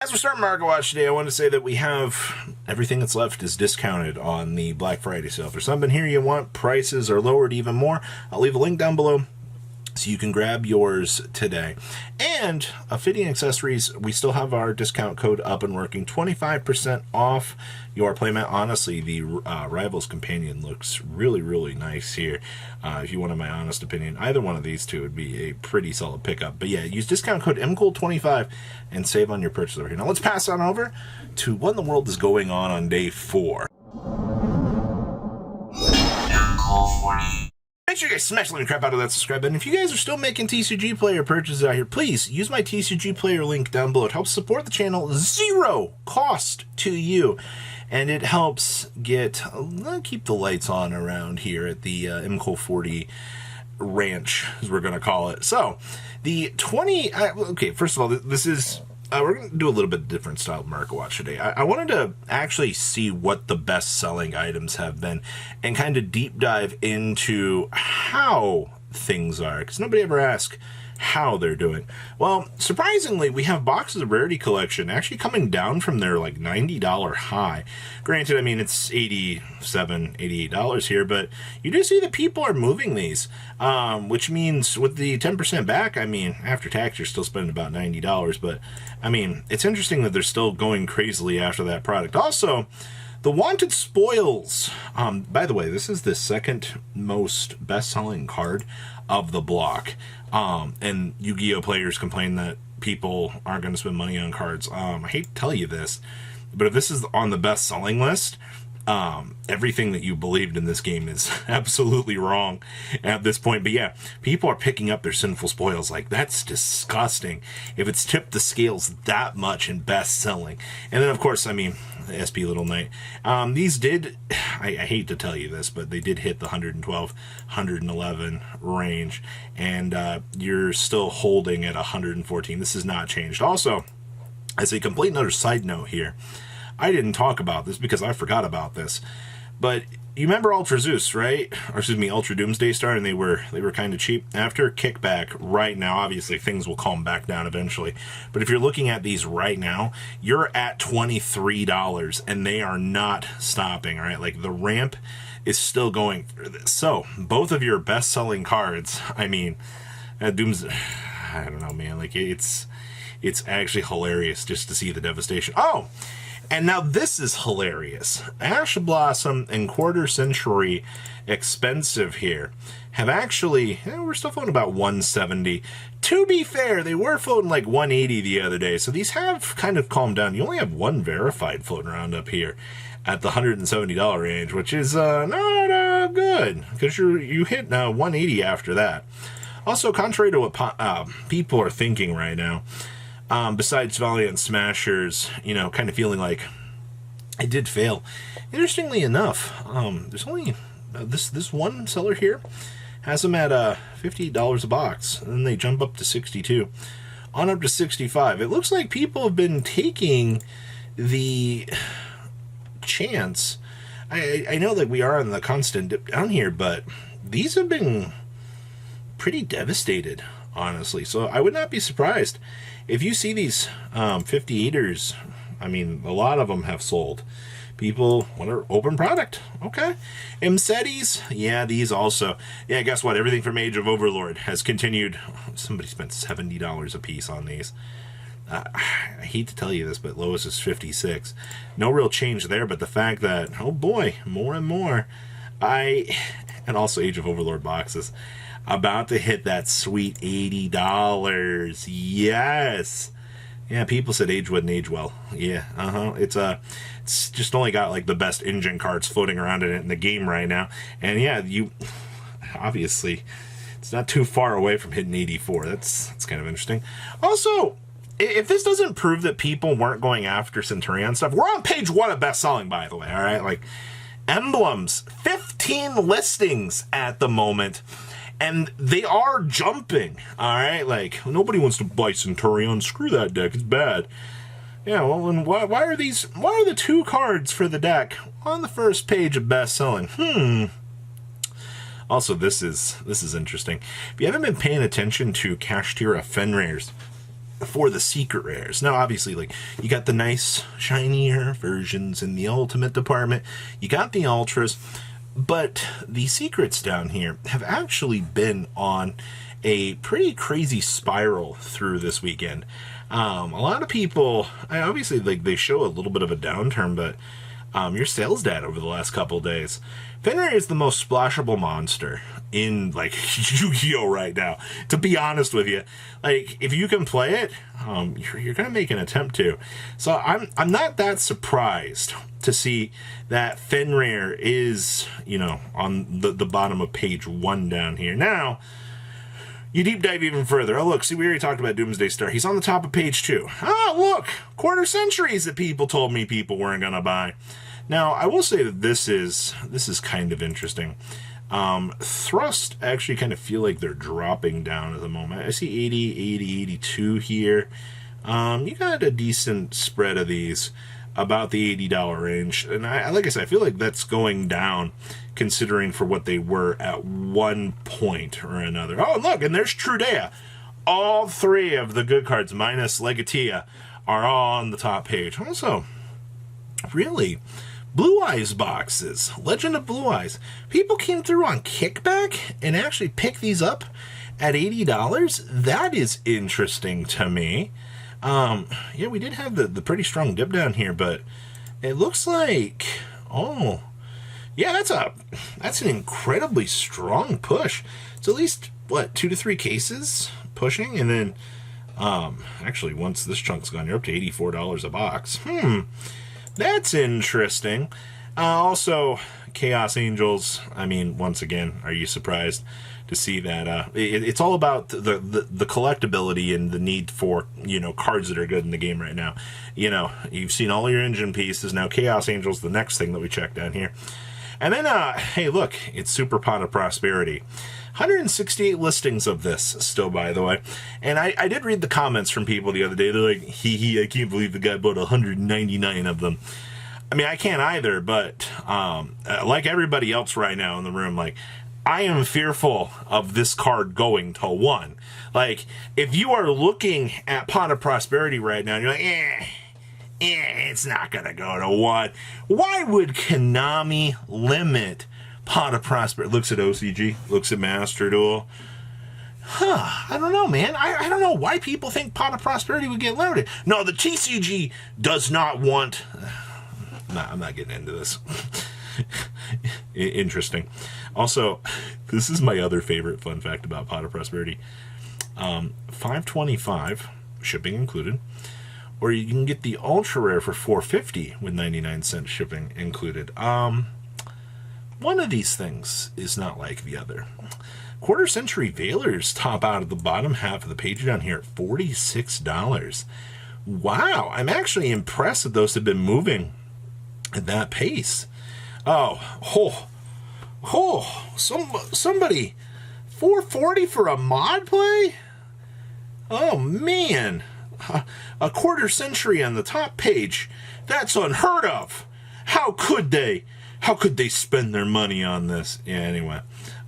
As we're starting Market Watch today, I want to say that we have everything that's left is discounted on the Black Friday sale. If there's something here you want, prices are lowered even more, I'll leave a link down below so you can grab yours today. And fitting accessories, we still have our discount code up and working. 25% off your playmat. Honestly, the Rivals Companion looks really, really nice here. If you wanted my honest opinion, either one of these two would be a pretty solid pickup. But yeah, use discount code MCOOL25 and save on your purchase over here. Now let's pass on over to what in the world is going on day 4. Make sure you guys smash the crap out of that subscribe button. If you guys are still making TCG player purchases out here, please use my TCG player link down below. It helps support the channel, zero cost to you. And it helps keep the lights on around here at the MCOOL40 ranch, as we're going to call it. So, the 20... okay, first of all, this is... we're going to do a little bit different style of Market Watch today. I wanted to actually see what the best-selling items have been and kind of deep dive into how things are, because nobody ever asks how they're doing. Well, surprisingly, we have boxes of Rarity Collection actually coming down from their like $90 high. Granted, I mean, it's $87, $88 here, but you do see that people are moving these, which means with the 10% back, I mean, after tax, you're still spending about $90, but I mean, it's interesting that they're still going crazily after that product. Also, the Wanted Spoils, by the way, this is the second most best-selling card of the block. And Yu-Gi-Oh! Players complain that people aren't going to spend money on cards. I hate to tell you this, but if this is on the best-selling list, everything that you believed in this game is absolutely wrong at this point. But yeah, people are picking up their Sinful Spoils. Like, that's disgusting if it's tipped the scales that much in best-selling. And then, of course, I mean, SP Little Knight. These did, I hate to tell you this, but they did hit the 112, 111 range, and you're still holding at 114. This has not changed. Also, as a complete another side note here, I didn't talk about this because I forgot about this, but you remember Ultra Zeus, right? Or excuse me, Ultra Doomsday Star, and they were kind of cheap. After kickback right now, obviously things will calm back down eventually. But if you're looking at these right now, you're at $23, and they are not stopping. All right, like the ramp is still going through this. So both of your best-selling cards, I mean, Doomsday, I don't know, man. Like it's actually hilarious just to see the devastation. Oh. And now this is hilarious. Ash Blossom and Quarter Century Expensive here have actually, we're still floating about 170. To be fair, they were floating like 180 the other day, so these have kind of calmed down. You only have one verified floating around up here at the $170 range, which is not good, because you hit 180 after that. Also, contrary to what people are thinking right now, besides Valiant Smashers, you know, kind of feeling like it did fail. Interestingly enough, there's only this one seller here has them at $58 a box, and then they jump up to 62, on up to 65. It looks like people have been taking the chance. I know that we are on the constant dip down here, but these have been pretty devastated, honestly. So I would not be surprised if you see these 58ers. I mean, a lot of them have sold. People want to open product. Okay. Mcetis, yeah, these also. Yeah, guess what? Everything from Age of Overlord has continued. Somebody spent $70 a piece on these. I hate to tell you this, but lowest is 56. No real change there, but the fact that, oh boy, more and more. And also Age of Overlord boxes. About to hit that sweet $80. Yes. Yeah, people said age wouldn't age well. Yeah, it's just only got like the best engine cards floating around in it in the game right now. And yeah, you obviously it's not too far away from hitting 84. That's kind of interesting. Also, if this doesn't prove that people weren't going after Centurion stuff, we're on page 1 of best selling, by the way. All right, like emblems, 15 listings at the moment. And they are jumping, all right? Like, nobody wants to buy Centurion. Screw that deck. It's bad. Yeah, well, then why are the 2 cards for the deck on the first page of best-selling? Also, this is interesting. If you haven't been paying attention to Kashtira Fenrir's, for the secret rares. Now, obviously, like, you got the nice, shinier versions in the ultimate department. You got the ultras. But the secrets down here have actually been on a pretty crazy spiral through this weekend. A lot of people, obviously, like, they show a little bit of a downturn, but your sales data over the last couple of days. Fenrir is the most splashable monster in, like, Yu-Gi-Oh! Right now. To be honest with you, like, if you can play it, you're gonna make an attempt to. So I'm not that surprised to see that Fenrir is, you know, on the bottom of page 1 down here. Now, you deep dive even further. Oh, look, see, we already talked about Doomsday Star. He's on the top of page 2. Oh, look, quarter centuries that people told me people weren't gonna buy. Now, I will say that this is kind of interesting. Thrust actually kind of feel like they're dropping down at the moment. I see 80, 80, 82 here. You got a decent spread of these, about the $80 range. And like I said, I feel like that's going down considering for what they were at one point or another. Oh, look, and there's Trudea. All 3 of the good cards, minus Legatia, are all on the top page. Also, really, Blue Eyes boxes. Legend of Blue Eyes. People came through on kickback and actually picked these up at $80. That is interesting to me. Yeah, we did have the pretty strong dip down here, but it looks like, oh, yeah, that's an incredibly strong push. It's at least, what, 2 to 3 cases pushing, and then, actually, once this chunk's gone, you're up to $84 a box. That's interesting. Also, Chaos Angels, I mean, once again, are you surprised to see that? It's all about the collectability and the need for, you know, cards that are good in the game right now. You know, you've seen all your engine pieces. Now, Chaos Angels, the next thing that we check down here. And then, hey, look, it's Super Pot of Prosperity. 168 listings of this still, by the way. And I did read the comments from people the other day. They're like, I can't believe the guy bought 199 of them. I mean, I can't either, but like everybody else right now in the room, like, I am fearful of this card going to 1. Like, if you are looking at Pot of Prosperity right now, and you're like, it's not going to go to 1. Why would Konami limit Pot of Prosperity? Looks at OCG, looks at Master Duel. I don't know, man. I don't know why people think Pot of Prosperity would get limited. No, the TCG does not want... Nah, I'm not getting into this. Interesting. Also, this is my other favorite fun fact about Pot of Prosperity. $5.25, shipping included. Or you can get the ultra rare for $4.50 with 99-cent shipping included. One of these things is not like the other. Quarter Century Veilers top out of the bottom half of the page down here at $46. Wow, I'm actually impressed that those have been moving at that pace. Somebody, $4.40 for a mod play? Oh, man. A Quarter Century on the top page. That's unheard of. How could they? How could they spend their money on this? Yeah, anyway.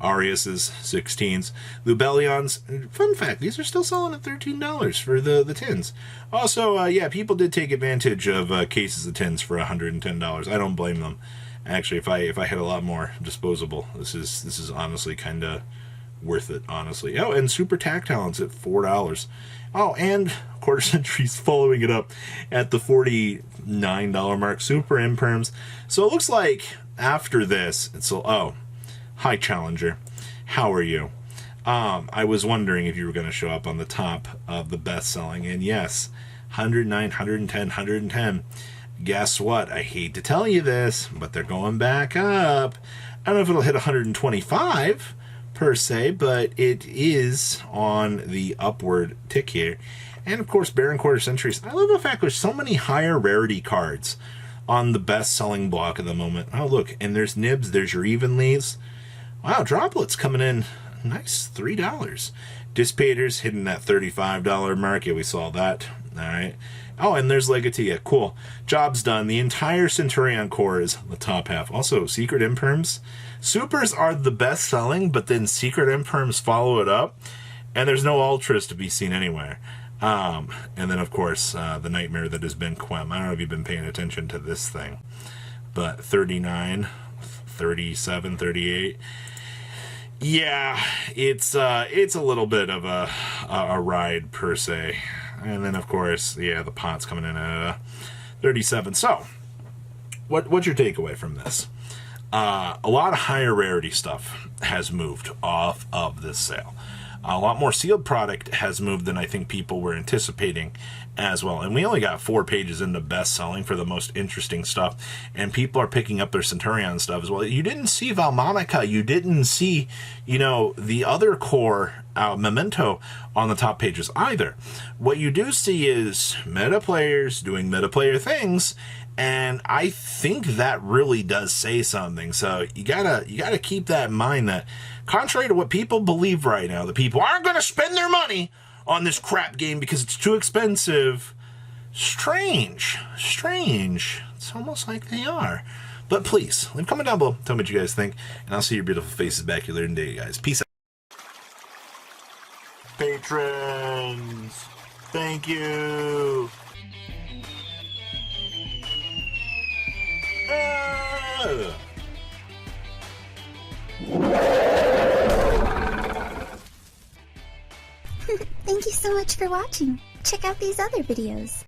Arius's 16s. Lubellions. Fun fact, these are still selling at $13 for the tins. Also, yeah, people did take advantage of cases of tins for $110. I don't blame them. Actually, if I had a lot more disposable, this is honestly kind of worth it, honestly. Oh, and Super Tactilons at $4. Oh, and Quarter Century's following it up at the $49 mark. Super Imperms. So it looks like after this, hi Challenger, how are you? I was wondering if you were going to show up on the top of the best-selling, and yes, 109, 110, 110. Guess what? I hate to tell you this, but they're going back up. I don't know if it'll hit 125 per se, but it is on the upward tick here. And of course, Baron Quarter Centuries. I love the fact there's so many higher rarity cards on the best-selling block at the moment. Oh, look, and there's Nibs, there's your Evenleys. Wow, Droplets coming in nice, $3. Dissipators hitting that $35 mark. Yeah, we saw that. All right. Oh, and there's Legatia. Cool. Job's done. The entire Centurion core is the top half. Also, Secret Imperms. Supers are the best-selling, but then Secret Imperms follow it up, and there's no Ultras to be seen anywhere. And then, of course, the nightmare that has been Quem. I don't know if you've been paying attention to this thing, but 39, 37, 38. Yeah, it's a little bit of a ride per se. And then, of course, yeah, the pot's coming in at 37. So, what's your takeaway from this? A lot of higher rarity stuff has moved off of this sale. A lot more sealed product has moved than I think people were anticipating as well. And we only got 4 pages into best selling for the most interesting stuff. And people are picking up their Centurion stuff as well. You didn't see Valmonica. You didn't see, the other core Memento on the top pages either. What you do see is meta players doing meta player things. And I think that really does say something. So you gotta keep that in mind, that contrary to what people believe right now, the people aren't going to spend their money on this crap game because it's too expensive. Strange. It's almost like they are. But please, leave a comment down below. Tell me what you guys think. And I'll see your beautiful faces back here later in the day, guys. Peace out. Patrons, thank you. Thank you so much for watching. Check out these other videos.